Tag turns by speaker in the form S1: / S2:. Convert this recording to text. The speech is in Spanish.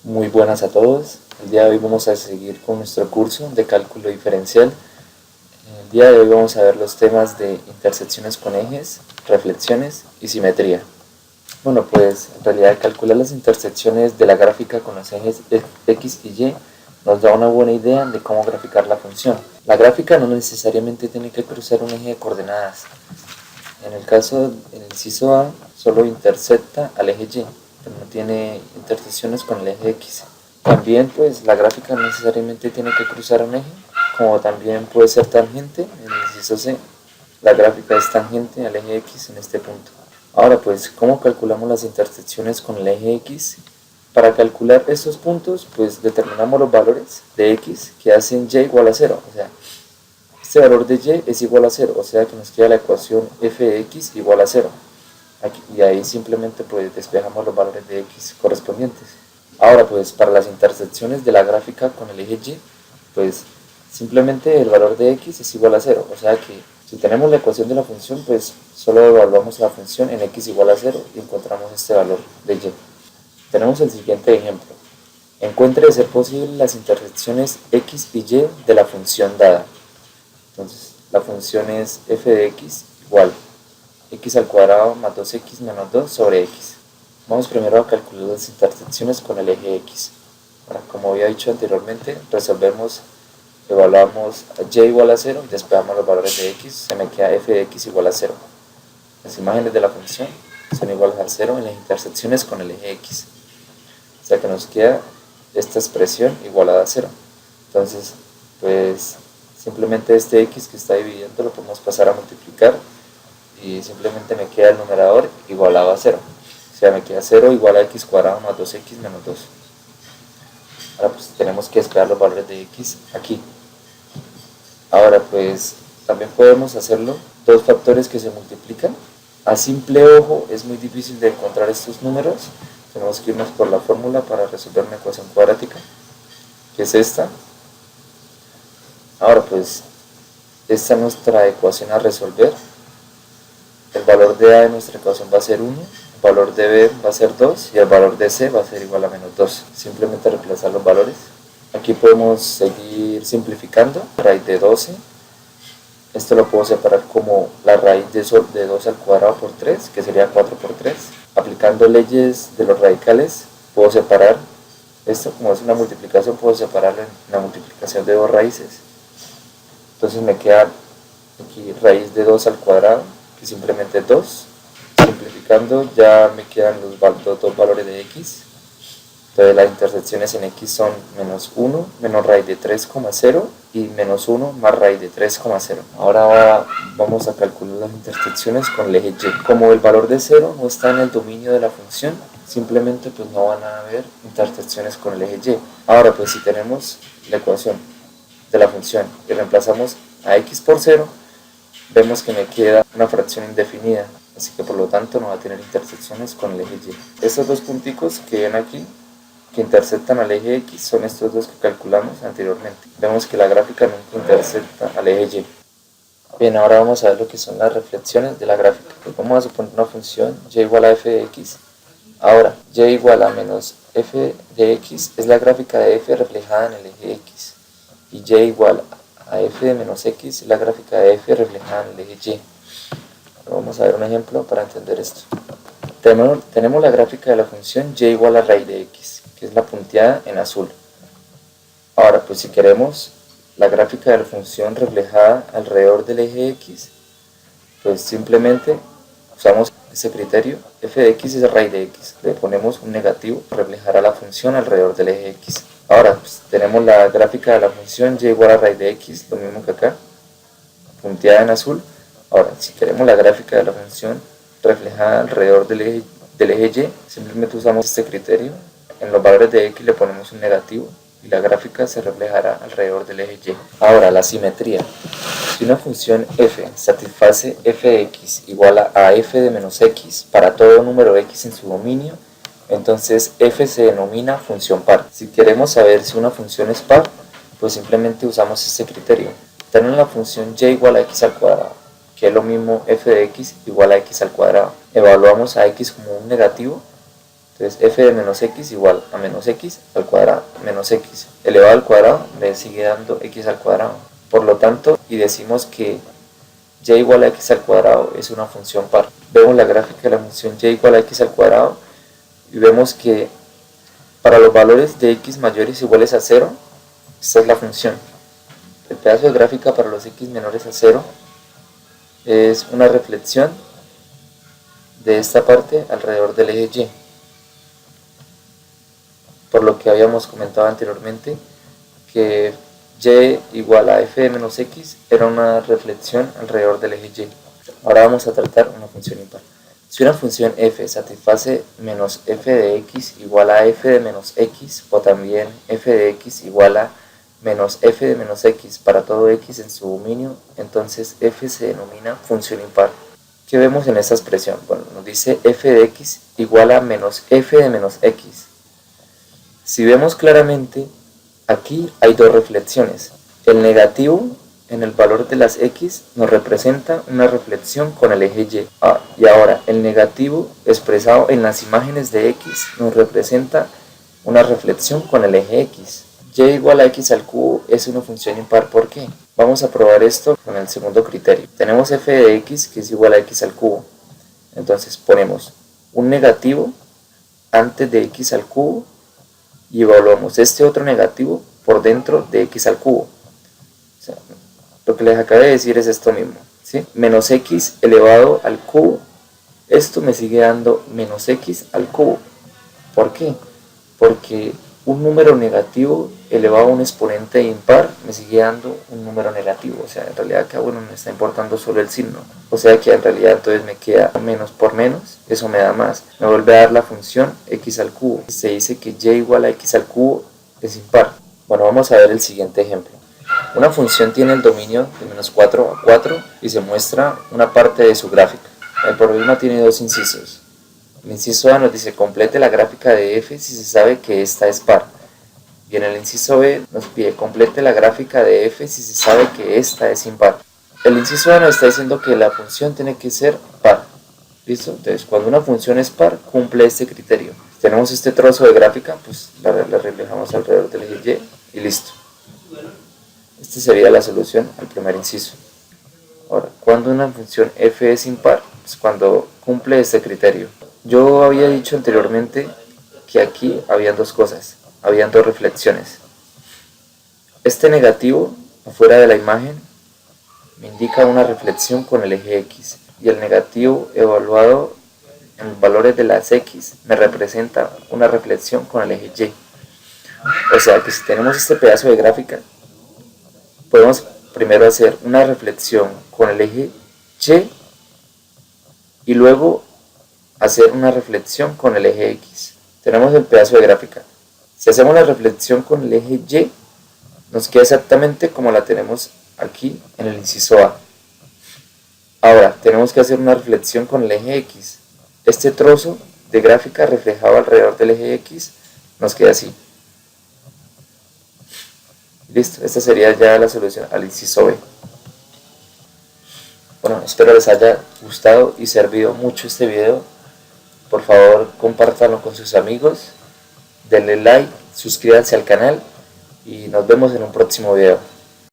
S1: Muy buenas a todos. El día de hoy vamos a seguir con nuestro curso de cálculo diferencial. El día de hoy vamos a ver los temas de intersecciones con ejes, reflexiones y simetría. Bueno, pues en realidad calcular las intersecciones de la gráfica con los ejes X y Y nos da una buena idea de cómo graficar la función. La gráfica no necesariamente tiene que cruzar un eje de coordenadas. En el caso del inciso A, solo intersecta al eje Y, pero no tiene intersecciones con el eje X. También, pues, la gráfica no necesariamente tiene que cruzar un eje, como también puede ser tangente. En el inciso C, la gráfica es tangente al eje X en este punto. Ahora, pues, ¿cómo calculamos las intersecciones con el eje X? Para calcular estos puntos, pues, determinamos los valores de X que hacen Y igual a 0, o sea, este valor de Y es igual a 0, o sea que nos queda la ecuación f de x igual a 0. Y ahí simplemente pues despejamos los valores de x correspondientes. Ahora pues para las intersecciones de la gráfica con el eje Y, pues simplemente el valor de x es igual a 0, o sea que si tenemos la ecuación de la función, pues solo evaluamos la función en x igual a 0 y encontramos este valor de y. Tenemos el siguiente ejemplo. Encuentre de ser posible las intersecciones x y y de la función dada. Entonces, la función es f de x igual x al cuadrado más 2x menos 2 sobre x. Vamos primero a calcular las intersecciones con el eje x. Ahora, como había dicho anteriormente, evaluamos a y igual a 0 y despejamos los valores de x, se me queda f de x igual a 0. Las imágenes de la función son iguales a 0 en las intersecciones con el eje x. O sea que nos queda esta expresión igualada a 0. Entonces, pues simplemente este x que está dividiendo lo podemos pasar a multiplicar y simplemente me queda el numerador igualado a 0. O sea, me queda 0 igual a x cuadrado más 2x menos 2. Ahora pues tenemos que despejar los valores de x aquí. Ahora pues también podemos hacerlo dos factores que se multiplican. A simple ojo es muy difícil de encontrar estos números. Tenemos que irnos por la fórmula para resolver una ecuación cuadrática, que es esta. Ahora pues esta es nuestra ecuación a resolver. El valor de A de nuestra ecuación va a ser 1, el valor de B va a ser 2 y el valor de C va a ser igual a menos 2. Simplemente reemplazar los valores. Aquí podemos seguir simplificando. Raíz de 12. Esto lo puedo separar como la raíz de 2 al cuadrado por 3, que sería 4 por 3. Aplicando leyes de los radicales, puedo separar esto, como es una multiplicación, puedo separarlo en la multiplicación de dos raíces. Entonces me queda aquí raíz de 2 al cuadrado, que simplemente es 2. Simplificando ya me quedan los dos valores de x. Entonces las intersecciones en x son menos 1, menos raíz de 3,0 y menos 1 más raíz de 3,0. Ahora vamos a calcular las intersecciones con el eje y. Como el valor de 0 no está en el dominio de la función, simplemente pues no van a haber intersecciones con el eje y. Ahora pues si tenemos la ecuación de la función y reemplazamos a x por 0, vemos que me queda una fracción indefinida, así que por lo tanto no va a tener intersecciones con el eje y. Estos dos punticos que ven aquí, que intersectan al eje x, son estos dos que calculamos anteriormente. Vemos que la gráfica nunca intersecta al eje y. Bien, ahora vamos a ver lo que son las reflexiones de la gráfica. Pues vamos a suponer una función y igual a f de x. Ahora, y igual a menos f de x es la gráfica de f reflejada en el eje x. Y y igual a f de menos x es la gráfica de f reflejada en el eje y. Vamos a ver un ejemplo para entender esto. Tenemos la gráfica de la función y igual a raíz de x, que es la punteada en azul. Ahora, pues si queremos la gráfica de la función reflejada alrededor del eje x, pues simplemente usamos ese criterio. F de x es raíz de x, le ponemos un negativo, reflejará la función alrededor del eje x. Ahora, pues tenemos la gráfica de la función y igual a raíz de x, lo mismo que acá, punteada en azul. Ahora, si queremos la gráfica de la función reflejada alrededor del eje y, simplemente usamos este criterio. En los valores de x le ponemos un negativo y la gráfica se reflejará alrededor del eje y. Ahora, la simetría. Si una función f satisface f de x igual a f de menos x para todo número x en su dominio, entonces f se denomina función par. Si queremos saber si una función es par, pues simplemente usamos este criterio. Tenemos la función y igual a x al cuadrado, que es lo mismo f de x igual a x al cuadrado. Evaluamos a x como un negativo, Entonces f de menos x igual a menos x al cuadrado menos x elevado al cuadrado me sigue dando x al cuadrado. Por lo tanto, y decimos que y igual a x al cuadrado es una función par. Vemos la gráfica de la función y igual a x al cuadrado y vemos que para los valores de x mayores o iguales a 0, esta es la función. El pedazo de gráfica para los x menores a 0 es una reflexión de esta parte alrededor del eje y. Por lo que habíamos comentado anteriormente, que y igual a f de menos x era una reflexión alrededor del eje y. Ahora vamos a tratar una función impar. Si una función f satisface menos f de x igual a f de menos x, o también f de x igual a menos f de menos x para todo x en su dominio, entonces f se denomina función impar. ¿Qué vemos en esta expresión? Bueno, nos dice f de x igual a menos f de menos x. Si vemos claramente, aquí hay dos reflexiones. El negativo en el valor de las x nos representa una reflexión con el eje y. Y ahora, el negativo expresado en las imágenes de x nos representa una reflexión con el eje x. Y igual a x al cubo es una función impar. ¿Por qué? Vamos a probar esto con el segundo criterio. Tenemos f de x que es igual a x al cubo. Entonces ponemos un negativo antes de x al cubo y evaluamos este otro negativo por dentro de x al cubo. O sea, lo que les acabé de decir es esto mismo, ¿sí? Menos x elevado al cubo, esto me sigue dando menos x al cubo. ¿Por qué? Porque un número negativo elevado a un exponente impar me sigue dando un número negativo. O sea, en realidad acá, bueno, me está importando solo el signo. O sea que en realidad entonces me queda menos por menos, eso me da más. Me vuelve a dar la función x al cubo. Se dice que y igual a x al cubo es impar. Bueno, vamos a ver el siguiente ejemplo. Una función tiene el dominio de menos 4 a 4 y se muestra una parte de su gráfica. El problema tiene dos incisos. El inciso A nos dice complete la gráfica de f si se sabe que esta es par. Y en el inciso B nos pide complete la gráfica de f si se sabe que esta es impar. El inciso A nos está diciendo que la función tiene que ser par. ¿Listo? Entonces, cuando una función es par, cumple este criterio. Si tenemos este trozo de gráfica, pues la reflejamos alrededor del eje y listo. Esta sería la solución al primer inciso. Ahora, cuando una función f es impar, pues cuando cumple este criterio. Yo había dicho anteriormente que aquí habían dos cosas, habían dos reflexiones. Este negativo afuera de la imagen me indica una reflexión con el eje x y el negativo evaluado en valores de las x me representa una reflexión con el eje y. O sea que si tenemos este pedazo de gráfica, podemos primero hacer una reflexión con el eje y luego hacer una reflexión con el eje x. Tenemos el pedazo de gráfica. Si hacemos la reflexión con el eje y, nos queda exactamente como la tenemos aquí en el inciso A. Ahora, tenemos que hacer una reflexión con el eje x. Este trozo de gráfica reflejado alrededor del eje x nos queda así. Listo, esta sería ya la solución al inciso B. Bueno, espero les haya gustado y servido mucho este video. Por favor, compártanlo con sus amigos, denle like, suscríbanse al canal y nos vemos en un próximo video.